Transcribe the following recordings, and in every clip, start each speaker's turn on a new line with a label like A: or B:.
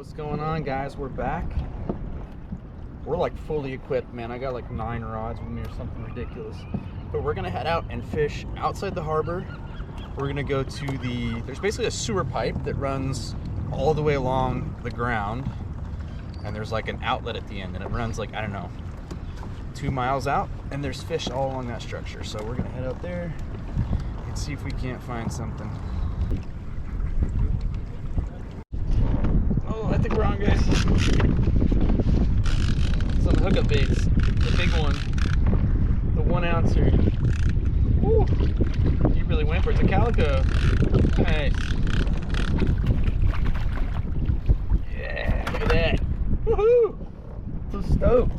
A: What's going on, guys? We're back. We're like fully equipped, man. I got like 9 rods with me or something ridiculous. But we're gonna head out and fish outside the harbor. We're gonna go to there's basically a sewer pipe that runs all the way along the ground, and there's like an outlet at the end, and it runs like, I don't know, 2 miles out, and there's fish all along that structure. So we're gonna head out there and see if we can't find something. Oh, I think we're on, guys. Some hookup baits. The big one. The 1 ouncer. Woo! You really went for it. It's a calico. Nice. Yeah, look at that. Woohoo! So stoked.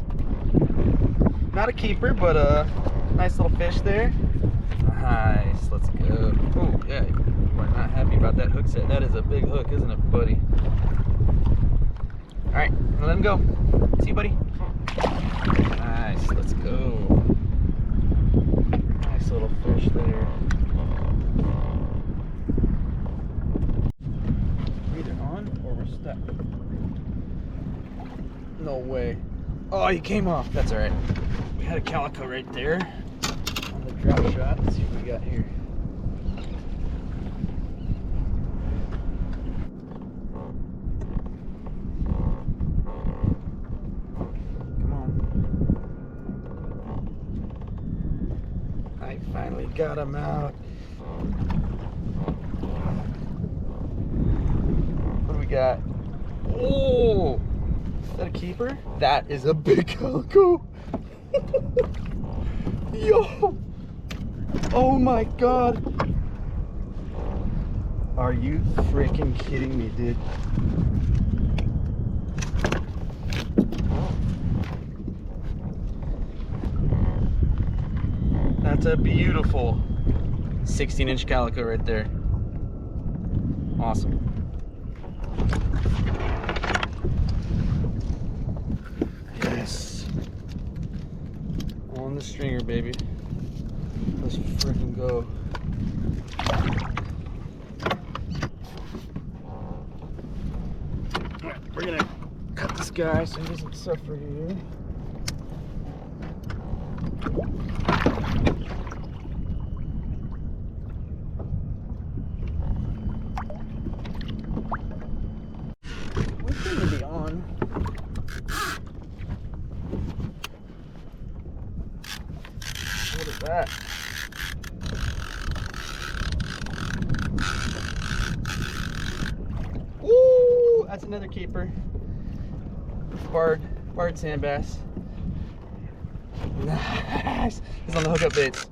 A: Not a keeper, but a nice little fish there. Nice. Let's go. Oh, yeah. You are not happy about that hook set. That is a big hook, isn't it, buddy? All right, let him go. See you, buddy. Nice, let's go. Nice little fish there. We're either on or we're stuck. No way. Oh, he came off. That's all right. We had a calico right there on the drop shot. Let's see what we got here. I finally got him out. What do we got? Oh, is that a keeper? That is a big calico. Yo. Oh my God. Are you freaking kidding me, dude? That's a beautiful 16-inch calico right there. Awesome. Yes. On the stringer, baby. Let's freaking go. We're gonna cut this guy so he doesn't suffer here. To be on. What is that? Ooh, that's another keeper. Barred sand bass. Nice. He's on the hookup baits.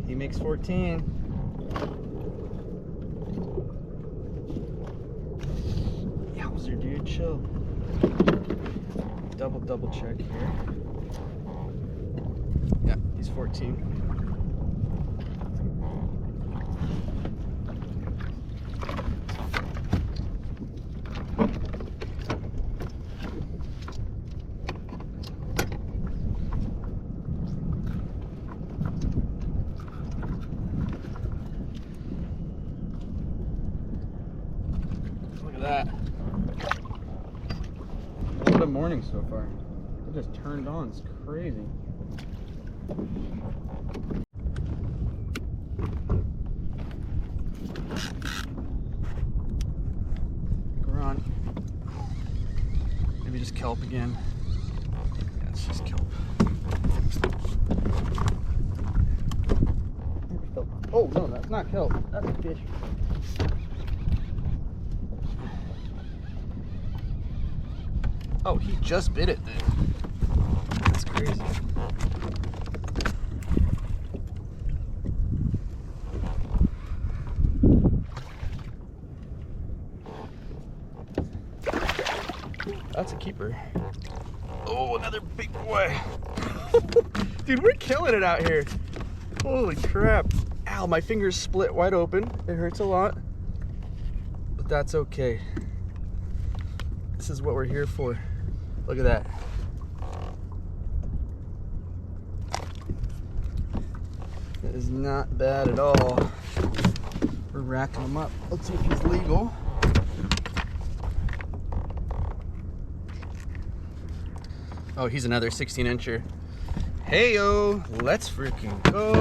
A: He makes 14. Yowzer, dude, chill. Double check here. Yeah, he's 14. That. What a morning so far. It just turned on. It's crazy. We're on. Maybe just kelp again. Yeah, it's just kelp. Oh no, that's not kelp. That's a fish. Oh, he just bit it then. That's crazy. That's a keeper. Oh, another big boy. Dude, we're killing it out here. Holy crap. Ow, my fingers split wide open. It hurts a lot. But that's okay. This is what we're here for. Look at that. That is not bad at all. We're racking them up. Let's see if he's legal. Oh, he's another 16-incher. Hey-o, let's freaking go.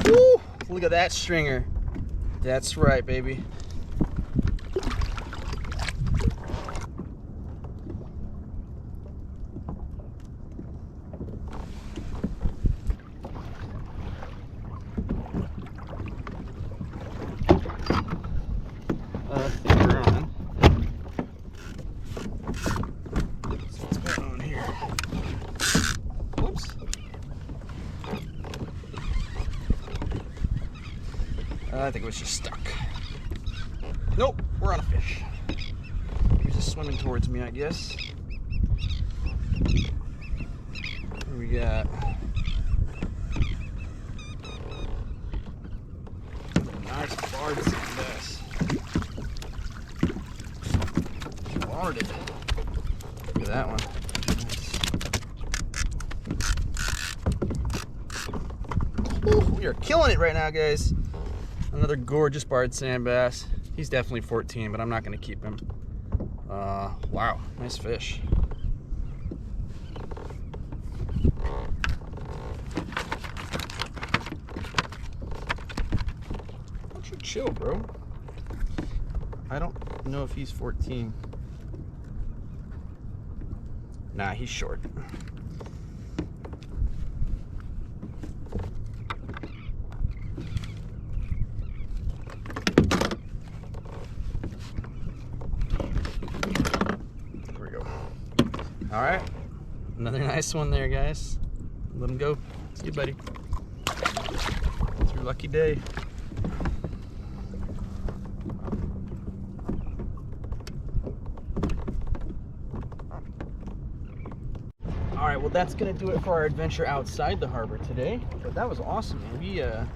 A: Woo! Look at that stringer. That's right, baby. I think it was just stuck. Nope, we're on a fish. He's just swimming towards me, I guess. What do we got? Nice barred bass. Barred it. Look at that one. Nice. Ooh, we are killing it right now, guys. Another gorgeous barred sand bass. He's definitely 14, but I'm not going to keep him. Wow, nice fish. Why don't you chill, bro? I don't know if he's 14. Nah, he's short. All right, another nice one there, guys. Let him go. See you, buddy. It's your lucky day. All right, well, that's gonna do it for our adventure outside the harbor today. But that was awesome, man.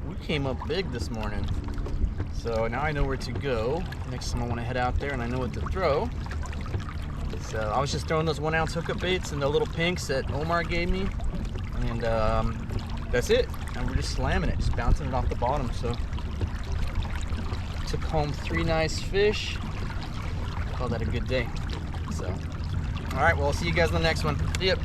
A: We came up big this morning. So now I know where to go. Next time I want to head out there and I know what to throw. So I was just throwing those 1 ounce hookup baits and the little pinks that Omar gave me, and that's it. And we're just slamming it, just bouncing it off the bottom. So took home 3 nice fish. Call that a good day. So all right, well, I'll see you guys in the next one. See ya.